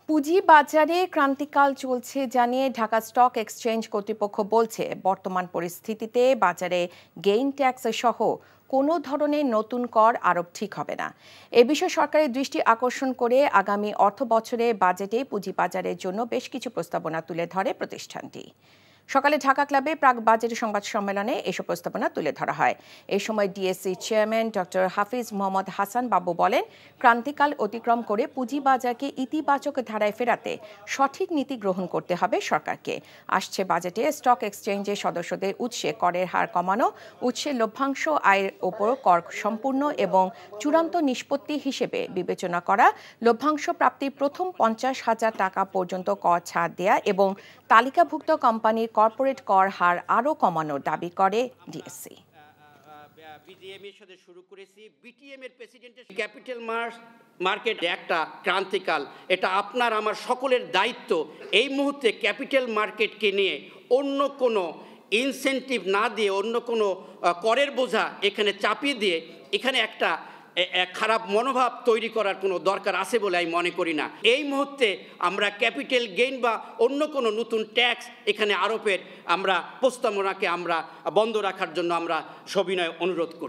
পুঁজিবাজারে ক্রান্তিকাল চলছে জানিয়ে ঢাকা স্টক এক্সচেঞ্জ কর্তৃপক্ষ বলছে, বর্তমান পরিস্থিতিতে বাজারে গেইন ট্যাক্স সহ কোনো ধরনের নতুন কর আরোপ ঠিক হবে না। এ বিষয়ে সরকারের দৃষ্টি আকর্ষণ করে আগামী অর্থবছরে বাজেটে পুঁজিবাজারের জন্য বেশ কিছু প্রস্তাবনা তুলে ধরে প্রতিষ্ঠানটি। সকালে ঢাকা ক্লাবে প্রাক বাজেট সংবাদ সম্মেলনে এসব প্রস্তাবনা তুলে ধরা হয়। এ সময় ডিএসসি চেয়ারম্যান ডক্টর হাফিজ মোহাম্মদ হাসান বাবু বলেন, ক্রান্তিকাল অতিক্রম করে পুঁজিবাজারকে ইতিবাচক ধারায় ফেরাতে সঠিক নীতি গ্রহণ করতে হবে সরকারকে। আসছে বাজেটে স্টক এক্সচেঞ্জের সদস্যদের উৎসে করের হার কমানো, উৎসের লভ্যাংশ আয়ের ওপর কর সম্পূর্ণ এবং চূড়ান্ত নিষ্পত্তি হিসেবে বিবেচনা করা, লভ্যাংশ প্রাপ্তির প্রথম 50,000 টাকা পর্যন্ত কর ছাড় দেয়া এবং তালিকাভুক্ত কোম্পানির কর্পোরেট কর হার আরও কমানোর দাবি করে ডিএসসি। বিজিএম এর সাথে শুরু করেছি। বিটিএম এর প্রেসিডেন্টের ক্যাপিটাল মার্কেট একটা ক্রান্তিকাল, এটা আপনার আমার সকলের দায়িত্ব। এই মুহূর্তে ক্যাপিটাল মার্কেটকে নিয়ে অন্য কোনো ইনসেন্টিভ না দিয়ে, অন্য কোনো করের বোঝা এখানে চাপিয়ে দিয়ে এখানে একটা খারাপ মনোভাব তৈরি করার কোনো দরকার আছে বলে আমি মনে করি না। এই মুহূর্তে আমরা ক্যাপিটাল গেইন বা অন্য কোনো নতুন ট্যাক্স এখানে আরোপের আমরা প্রস্তাবনাকে আমরা বন্ধ রাখার জন্য আমরা সবিনয় অনুরোধ করছি।